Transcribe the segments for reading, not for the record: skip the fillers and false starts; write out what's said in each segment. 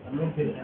Good evening,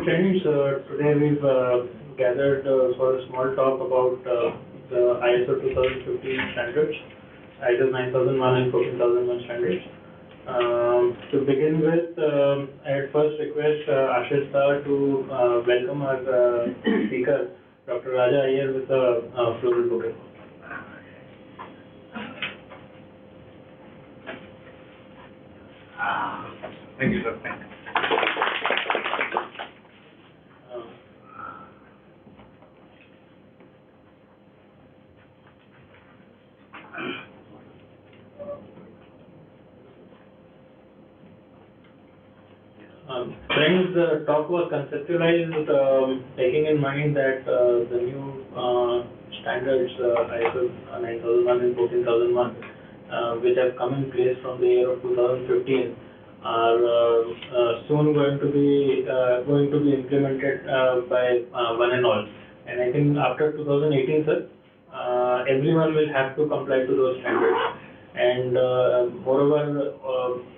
friends. Today we've gathered for a small talk about the ISO 2015 standards, ISO 9001 and 14001 standards. To begin with, I'd first request Ashish sir to welcome our speaker, Dr. Raja Iyer, with a floral bouquet. Thank you, sir. Thank you. Friends, the talk was conceptualized taking in mind that the new standards, ISO 9001 and 14001, which have come in place from the year of 2015, are soon going to be implemented by one and all. And I think after 2018, sir, everyone will have to comply to those standards. And moreover,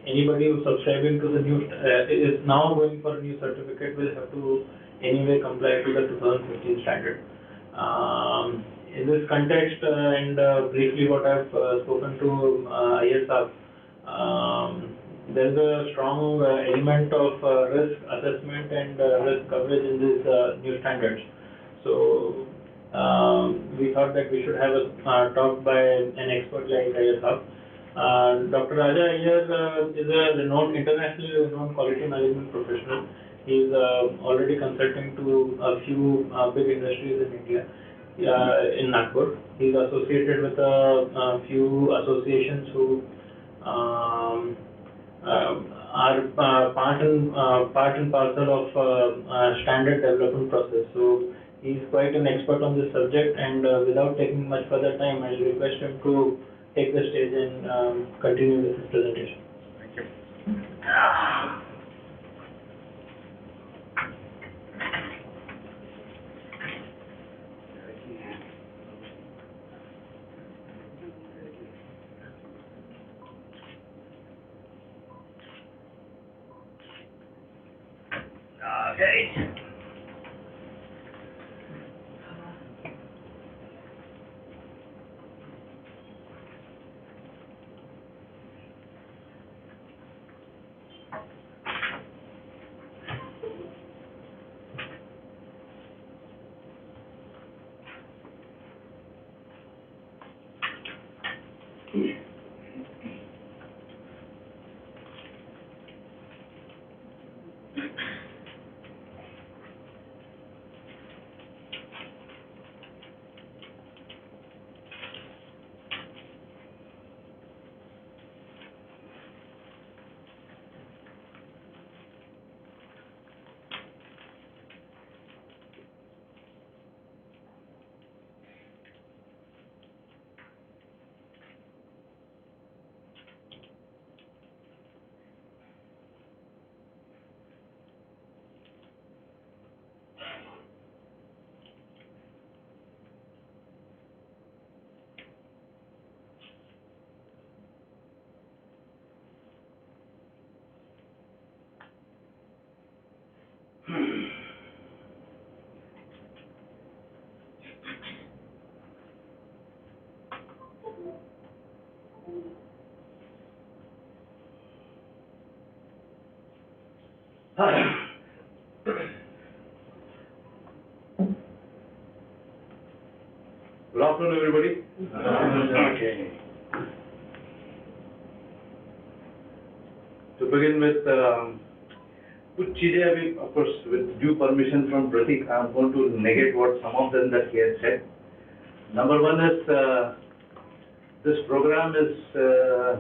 anybody who's subscribing to the new is now going for a new certificate will have to anyway comply to the 2015 standard. In this context, and briefly what I've spoken to ISR, there's a strong element of risk assessment and risk coverage in these new standards. So we thought that we should have a talk by an expert like ISR. Dr. Raja Iyer is a internationally renowned quality management professional. He's already consulting to a few big industries in India, in Nagpur. He's associated with a few associations who are part and parcel of standard development process. So he's quite an expert on this subject, and without taking much further time, I'll request him to take the stage and continue with his presentation. Thank you. Okay. Good afternoon, everybody. Okay. To begin with, कुछ चीजें अभी, of course, with due permission from Pratik, I'm going to negate what some of them that he has said. Number one is this program is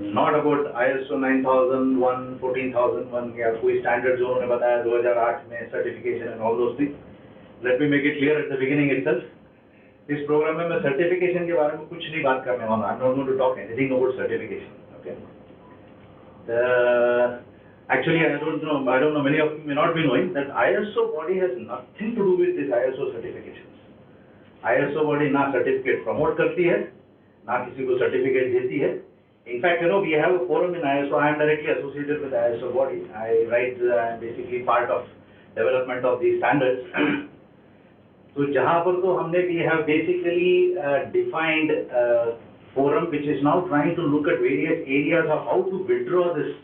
not about ISO 9001, 14001 या कोई standard जो उन्होंने बताया 2008 में certification and all those things. Let me make it clear at the beginning itself. इस programme में मैं certification के बारे में कुछ नहीं बात करने वाला. I'm not going to talk anything about certification. Okay. Actually, I don't know, many of you may not be knowing that ISO body has nothing to do with this ISO certifications. ISO body ना certificate promote करती है, ना किसी को certificate देती है. In fact, we have a forum in ISO. I am directly associated with the ISO body. I write, basically part of development of these standards. So जहाँ पर तो हमने we have basically defined forum which is now trying to look at various areas of how to withdraw this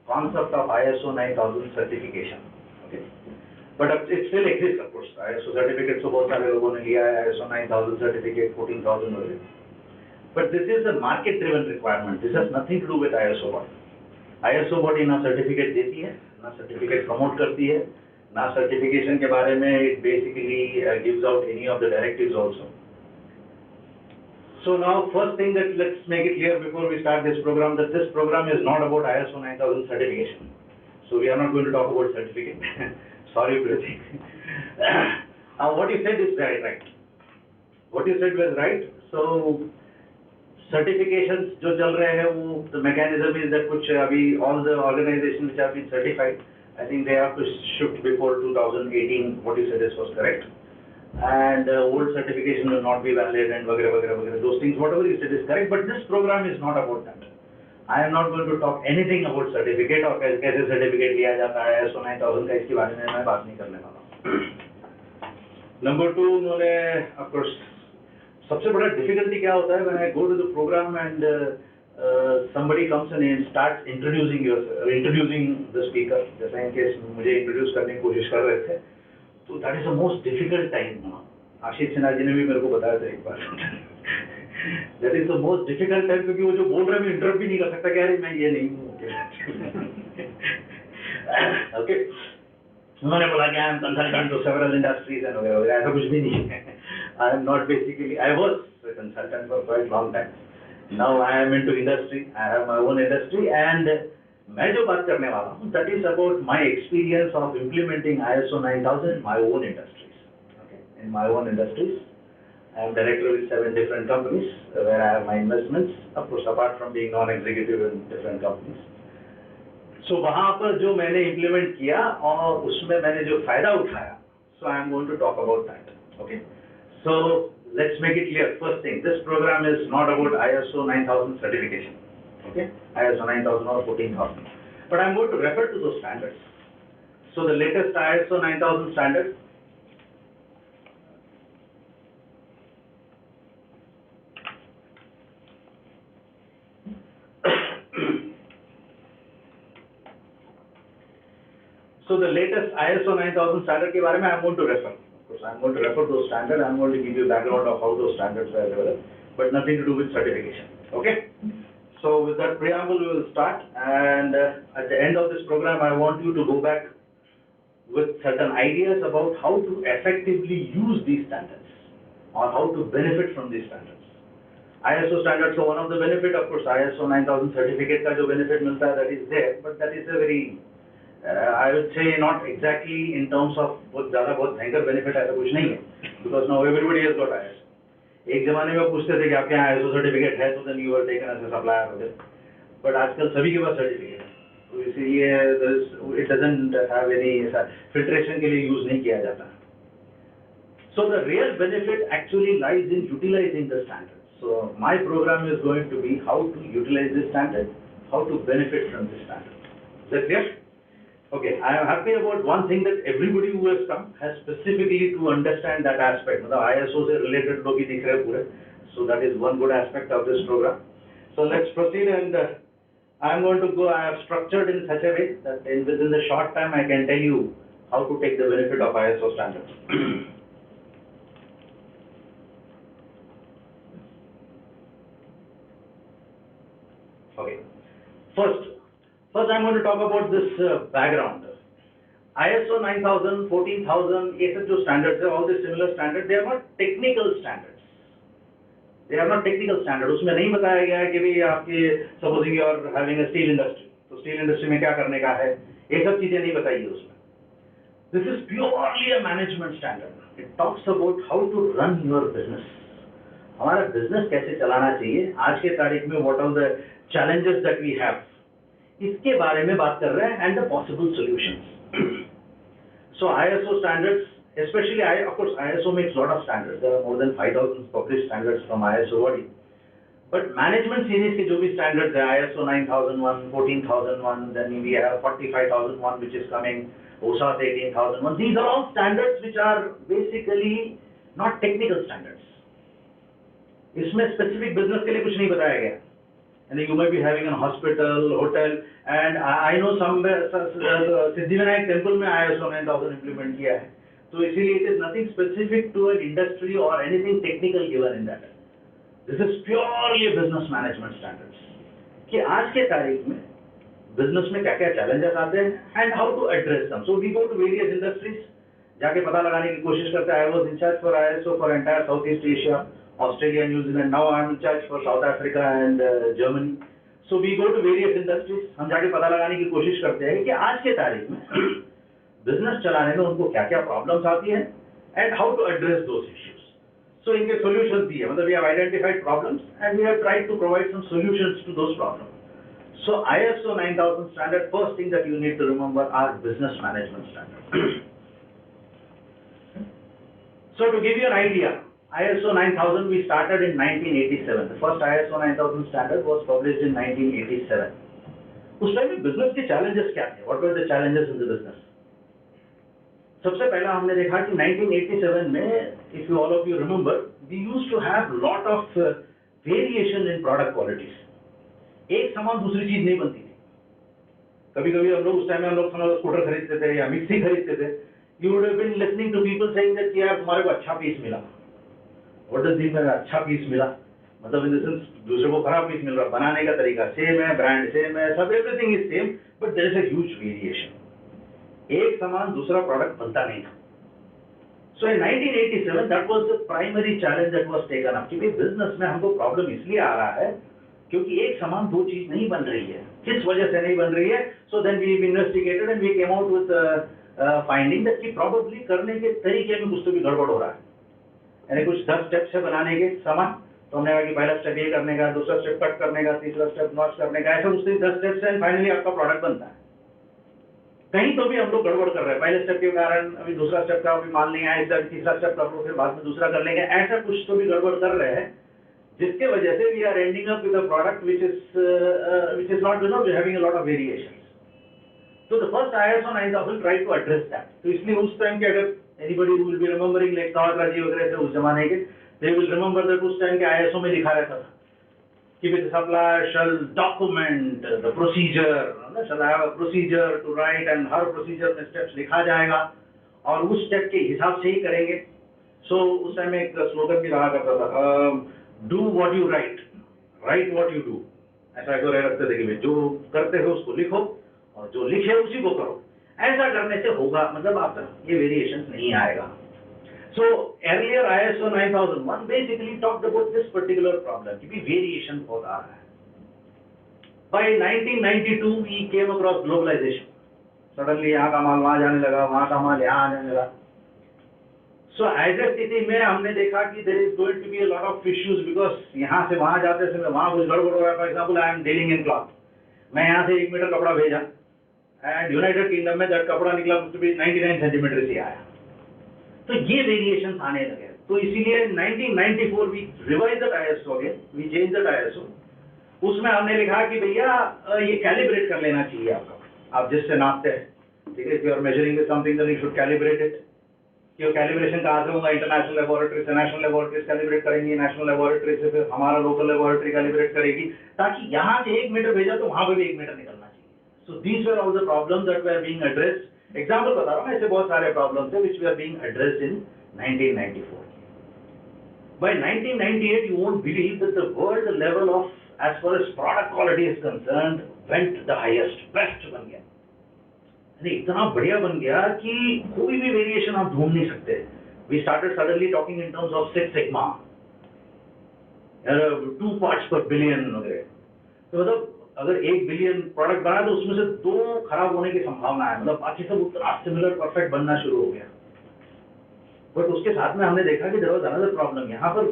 concept of ISO 9000 certification. Okay, but it still exists, of course. ISO certificates तो बहुत सारे लोगों ने लिया है, ISO 9000 certificate 14000 वगैरह. But this is a market-driven requirement. This has nothing to do with ISO body. ISO body ना certificate देती है, ना certificate promote करती है, ना certification के बारे में it basically gives out any of the directives also. So now, first thing that let's make it clear before we start this program that this program is not about ISO 9000 certification. So we are not going to talk about certificate. Sorry, Pratik. Now, what you said is very right. What you said was right. So certifications जो चल रहे हैं वो the mechanism is that कुछ अभी all the organizations which have been certified, I think they have to shift before 2018. What you said is was correct, and old certification will not be valid and वगैरह वगैरह वगैरह. Those things, whatever you said is correct, but this program is not about that. I am not going to talk anything about certificate और कैसे certificate लिया जाता है, ISO 9000 का, इसके बारे में मैं बात नहीं करने वाला हूँ. Number two, उन्होंने of course सबसे बड़ा difficulty क्या होता है when I go to the program and somebody comes and starts introducing the speaker. जैसे in case मुझे introduce करने की कोशिश कर रहे थे, तो that is the most difficult time. आशीष सिन्हा जी ने भी मेरे को बताया था एक बार. That is the most difficult time क्योंकि वो जो बोल रहे हैं मैं interrupt भी नहीं कर सकता, कह रहे मैं ये नहीं हूँ. Okay. उन्होंने बोला कि I am consultant to several industries and वगैरह, ऐसा कुछ भी नहीं है. I am not basically, I was a consultant for quite long time. Now I am into industry. I have my own industry, and मैं जो बात करने वाला हूँ, that is about my experience of implementing ISO 9000 in my own industries. Okay, in my own industries, I am director with 7 different companies where I have my investments. Of course, apart from being non-executive in different companies. So वहाँ पर जो मैंने implement किया और उसमें मैंने जो फायदा उठाया, so I am going to talk about that. Okay. So let's make it clear. First thing, this program is not about ISO 9000 certification. Okay, ISO 9000 or 14000. But I'm going to refer to those standards. So the latest ISO 9000 standard. So the latest ISO 9000 standard के बारे में I'm going to refer. Of course, I'm going to refer to those standards. I'm going to give you background of how those standards were developed, but nothing to do with certification. Okay. So with that preamble, we will start, and at the end of this program, I want you to go back with certain ideas about how to effectively use these standards or how to benefit from these standards. ISO standards, so one of the benefit, of course, ISO 9000 certificate का जो benefit मिलता है, that is there, but that is a very, I would say not exactly in terms of बहुत ज़्यादा बहुत भयंकर benefit ऐसा कुछ नहीं है, because now everybody has got ISO. एक जमाने में पूछते थे कि आपके यहाँ ISO सर्टिफिकेट है तो then you were taken as a supplier of it. But आजकल सभी के पास सर्टिफिकेट है, तो इसलिए it doesn't have any filtration के लिए यूज नहीं किया जाता. So the real benefit actually lies in utilizing the standard. So my program is going to be how to utilize this standard, how to benefit from this standard. Is that clear? Okay, I am happy about one thing that everybody who has come has specifically to understand that aspect. मतलब ISO से related लोग ही दिख रहे पूरे. So that is one good aspect of this program. So let's proceed, and I am going to go. I have structured in such a way that within the short time I can tell you how to take the benefit of ISO standards. Okay. First I'm going to talk about this background. ISO 9000, 14000, ये सब जो standards है, all these similar standards, they are not technical standards. They are not technical standards. उसमें नहीं बताया गया है कि भी आपके supposing you are having a steel industry, तो steel industry में क्या करने का है, ये सब चीजें नहीं बताई है उसमें. This is purely a management standard. It talks about how to run your business. हमारा business कैसे चलाना चाहिए, आज के तारीख में what are the challenges that we have. इसके बारे में बात कर रहे हैं and the possible solutions. So ISO standards, especially of course ISO makes lot of standards. There are more than 5,000 published standards from ISO body. But management series के जो भी standards है, ISO 9001, 14001, then we have 45001 which is coming, OSAS 18001. These are all standards which are basically not technical standards. इसमें specific business के लिए कुछ नहीं बताया गया. And you might be having a hospital, hotel, and I know some Siddhivinayak temple में ISO 9000 implement किया है. So इसीलिए it is nothing specific to an industry or anything technical given in that. This is purely a business management standards. कि आज के तारीख में business में क्या-क्या challenges आते हैं and how to address them. So we go to various industries, जाके पता लगाने की कोशिश करते हैं. I was in charge for ISO for entire Southeast Asia, Australia, New Zealand. Now I am in charge for South Africa and Germany. So we go to various industries. हम जाके पता लगाने की कोशिश करते हैं कि आज के तारीख में business चलाने में उनको क्या-क्या problems आती हैं and how to address those issues. So इनके solutions भी है. मतलब we have identified problems and we have tried to provide some solutions to those problems. So ISO 9000 standard, first thing that you need to remember are business management standards. So to give you an idea, ISO 9000 we started in 1987. The first ISO 9000 standard was published in 1987. उस time में business के challenges क्या थे? What were the challenges in the business? सबसे पहला हमने देखा कि 1987 में, if you all of you remember, we used to have lot of variation in product qualities. एक समान दूसरी चीज नहीं बनती थी. कभी-कभी हम लोग उस टाइम में हम लोग स्कूटर खरीदते थे या मिक्सी खरीदते थे. You would have been listening to people saying that कि यार तुम्हारे को अच्छा पीस मिला. What does it mean अच्छा पीस मिला? मतलब in the sense दूसरे को खराब पीस मिल रहा. बनाने का तरीका सेम है, ब्रांड सेम है, सब everything is same, but there is a huge variation. एक समान दूसरा प्रोडक्ट बनता नहीं था. So in 1987 that was the primary challenge that was taken up कि बिजनेस में हमको प्रॉब्लम इसलिए आ रहा है क्योंकि एक समान दो चीज नहीं बन रही है. किस वजह से नहीं बन रही है? So then we investigated and we came out with finding that कि probably करने के तरीके में कुछ तो भी गड़बड़ हो रहा है. यानी कुछ 10 स्टेप्स है बनाने के समान, तो हमने कहा कि पहला स्टेप ये करने का, दूसरा स्टेप कट करने का, तीसरा स्टेप नॉच करने का, ऐसा उससे 10 स्टेप्स है, फाइनली आपका प्रोडक्ट बनता है. कहीं तो भी हम लोग गड़बड़ कर रहे हैं. पहले स्टेप के कारण अभी दूसरा स्टेप का अभी मान नहीं आया, इसका तीसरा स्टेप कर लो, फिर बाद में दूसरा कर लेंगे, ऐसा कुछ तो भी गड़बड़ कर रहे हैं, जिसके वजह से we are ending up with a product which is not, you know, having a lot of variations. So the first ISO 9000 tried to address that. तो इसलिए उस टाइम के अगर anybody who will be remembering like Kawatra जी वगैरह थे उस जमाने के, they will remember that उस टाइम के ISO में लिखा रहता था कि the supplier shall document the procedure, shall have a procedure to write and her procedure में steps लिखा जाएगा और उस step के हिसाब से ही करेंगे. So उस टाइम में एक स्लोगन भी रहा करता था, do what you write, write what you do. ऐसा एक रखते थे कि जो करते हो उसको लिखो और जो लिखे उसी को करो. ऐसा करने से होगा, मतलब आपका ये वेरिएशन नहीं आएगा. So earlier ISO 9001 basically talked about this particular problem कि भी वेरिएशन बहुत आ रहा है. By 1992 we came across globalization. Suddenly यहाँ का माल वहाँ जाने लगा, वहाँ का माल यहाँ आने लगा. So ऐसे स्थिति में हमने देखा कि there is going to be a lot of issues because यहाँ से वहाँ जाते समय वहाँ कुछ गड़बड़ हो रहा है. For example, I am dealing in cloth. मैं यहाँ से 1 मीटर कपड़ा भेजा and यूनाइटेड किंगडम में that कपड़ा निकला to be 99 सेंटीमीटर से आया. तो ये वेरिएशंस आने लगे. तो इसीलिए 1994 we revised that ISO again, we changed that ISO. उसमें हमने लिखा कि भैया ये कैलिब्रेट कर लेना चाहिए आपका, आप जिससे नापते हैं, ठीक है. If you are measuring with something then you should calibrate it. कि कैलिब्रेशन कहाँ से होगा? इंटरनेशनल लेबोरेटरी से, नेशनल लेबोरेटरीज कैलिब्रेट करेंगी, नेशनल लेबोरेटरी से फिर हमारा लोकल लेबोरेटरी कैलिब्रेट करेगी, ताकि यहाँ से 1 मीटर भेजा तो वहाँ पे भी 1 मीटर निकलना चाहिए. So these were all the problems that were being addressed. Example बता रहा हूँ, ऐसे बहुत सारे problems थे which were being addressed in 1994. By 1998 you won't believe that the world level of, as far as product quality is concerned, went the highest, best बन गया. इतना बढ़िया बन गया कि कोई भी वेरिएशन आप ढूंढ नहीं सकते. We started suddenly talking in terms of 6 sigma, 2 parts per billion वगैरह. तो मतलब अगर 1 बिलियन प्रोडक्ट बना तो उसमें से 2 खराब होने की संभावना है. मतलब बाकी सब उतना सिमिलर परफेक्ट बनना शुरू हो गया. बट उसके साथ में हमने देखा कि देयर वाज अनदर प्रॉब्लम. यहाँ पर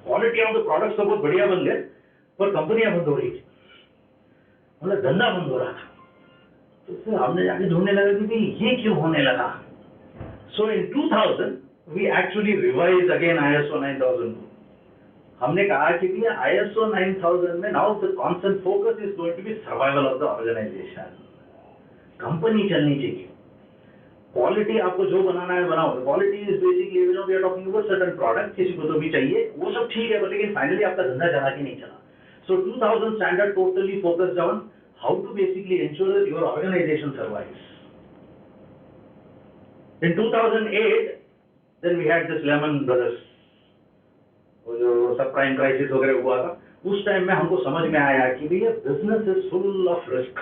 क्वालिटी ऑफ द प्रोडक्ट्स तो बहुत बढ़िया बन गए पर कंपनियां बंद हो रही थी. मतलब धंधा बंद हो रहा था। तो फिर हमने जाके ढूंढने लगा कि भाई ये क्यों होने लगा। So in 2000 we actually revise again ISO 9000। हमने कहा कि भैया ISO 9000 में now the constant focus is going to be survival of the organisation. Company चलनी चाहिए, क्वालिटी आपको जो बनाना है बनाओ। Quality is basically we are talking about certain product, किसी को तो भी चाहिए, वो सब ठीक है, लेकिन फाइनली आपका धंधा चला कि नहीं चला। सो 2000 standard totally focused on how to basically ensure that your organization survives. In 2008, then we had this Lehman Brothers, वो जो सबप्राइम क्राइसिस वगैरह हुआ था, उस टाइम में हमको समझ में आया कि भैया business is full of risk.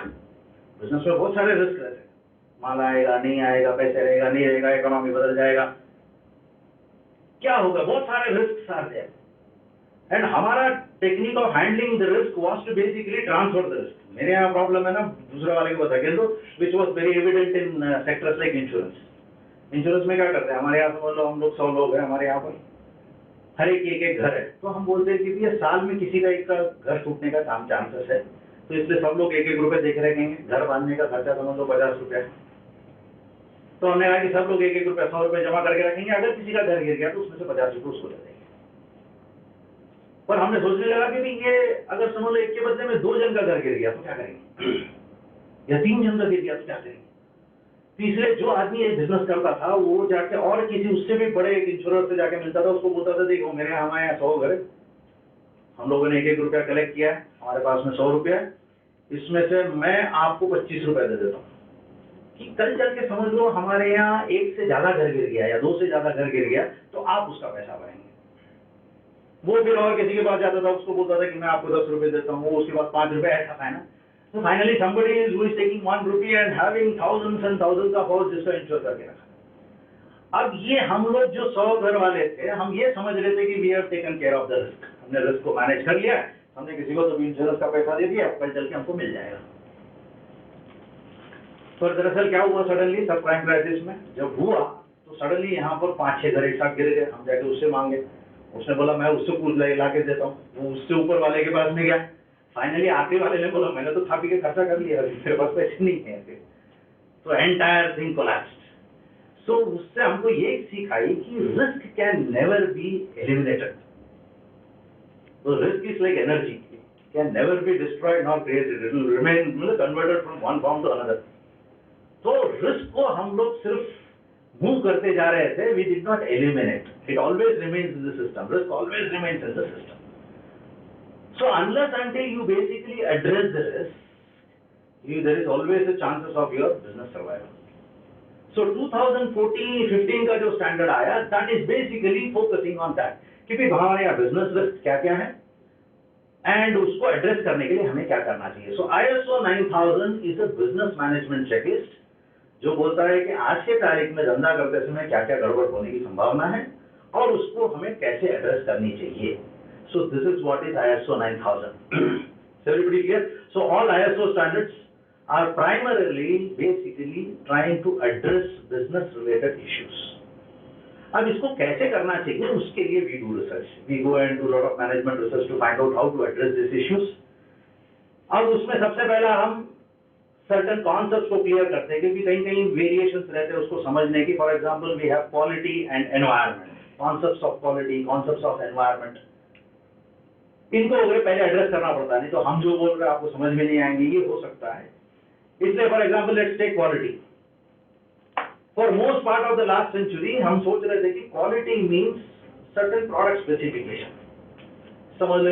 Business में बहुत सारे रिस्क रहते हैं, माल आएगा नहीं आएगा, पैसे रहेगा नहीं रहेगा, इकोनॉमी बदल जाएगा, क्या होगा, बहुत सारे रिस्क आर देयर। एंड हमारा technique of handling the risk was to basically transfer the risk. मेरे यहाँ प्रॉब्लम है ना, दूसरे वाले को बता के दो, which was very evident in sectors like insurance. Insurance में क्या करते हैं, हमारे यहाँ समझ लो हम लोग 100 लोग हैं, हमारे यहाँ पर हर एक घर है, तो हम बोलते हैं कि भैया साल में किसी का एक का घर टूटने का चांसेस है, तो इसलिए सब लोग 1-1 रुपए देख रखेंगे। घर बांधने का खर्चा समझ लो 50 रुपया, तो हमने कहा कि सब लोग 1-1 रुपया 100 रुपये जमा करके रखेंगे, अगर किसी का घर गिर गया तो उसमें से 50 रुपये उसको दे देंगे। पर हमने सोचने लगा कि ये अगर समझ लो एक के बदले में 2 जन का घर गिर गया तो क्या करेंगे, या 3 जन का गिर गया तो क्या करेंगे। तीसरे जो आदमी ये बिजनेस करता था वो जाके और किसी उससे भी बड़े एक इंश्योरेंस से जाके मिलता था, उसको बोलता था देखो मेरे यहाँ हमारे यहाँ 100 घर है, हम लोगों ने 1-1 रुपया कलेक्ट किया है, हमारे पास में 100 रुपया है, इसमें से मैं आपको 25 रुपया दे देता हूँ कि कल चल के समझ लो हमारे यहाँ 1 से ज्यादा घर गिर गया या 2 से ज्यादा घर गिर गया तो आप उसका पैसा भरेंगे। वो फिर और किसी के पास जाता था, उसको बोलता था कि मैं आपको 10 रुपए देता हूँ, वो उसके पास 5 रुपए, ऐसा था ना। So finally somebody is who is taking 1 rupee and having thousands and thousands of hours जिसका इंश्योर करके रखा। अब ये हम लोग जो 100 घर वाले थे, हम ये समझ रहे थे कि we have taken care of the risk, हमने रिस्क को मैनेज कर लिया, हमने किसी को तो भी इंश्योरेंस का पैसा दे दिया, कल चल के हमको मिल जाएगा। तो दरअसल क्या हुआ, सडनली सब प्राइम क्राइसिस में जब हुआ तो सडनली यहाँ पर 5-6 घर एक साथ गिर गए। हम जाके उससे मांगे, उसने बोला मैं उससे पूछ ला के देता हूँ, वो उससे ऊपर वाले के पास में गया, फाइनली आखिरी वाले ने बोला मैंने तो खा पी के खर्चा कर लिया, अभी मेरे पास पैसे नहीं है फिर, तो एंटायर थिंग कोलैप्स्ड। सो उससे हमको ये सीख आई कि risk can never be eliminated, तो risk is like energy, can never be destroyed not created, it will remain converted from one form to another. तो रिस्क को हम लोग सिर्फ मूव करते जा रहे थे, we did not eliminate, it always remains in the system, risk always remains in the system. So unless until you basically address the risk, there is always a chances of your business survival. So 2014-15 का जो standard आया, that is basically focusing on that, कि भाई हमारे यहाँ business risk क्या क्या है, and उसको address करने के लिए हमें क्या करना चाहिए। So ISO 9000 is a business management checklist, जो बोलता है कि आज के तारीख में धंधा करते समय क्या क्या गड़बड़ होने की संभावना है और उसको हमें कैसे एड्रेस करनी चाहिए। So this is what is ISO 9000. Is everybody clear? So all ISO standards are primarily basically trying to address business related issues. अब इसको कैसे करना चाहिए उसके लिए we do research. We go and do a lot of management research to find out how to address these issues. अब उसमें सबसे पहला हम certain concepts को clear करते हैं क्योंकि कहीं variations रहते हैं उसको समझने की। For example, we have quality and environment. Concepts of quality, concepts of environment. इनको अगर पहले एड्रेस करना पड़ता है, नहीं तो हम जो बोल रहे हैं आपको समझ में नहीं आएंगे, ये हो सकता है। इसलिए for example let's take quality. For most part of the last century हम सोच रहे थे कि quality means certain product specification, समझ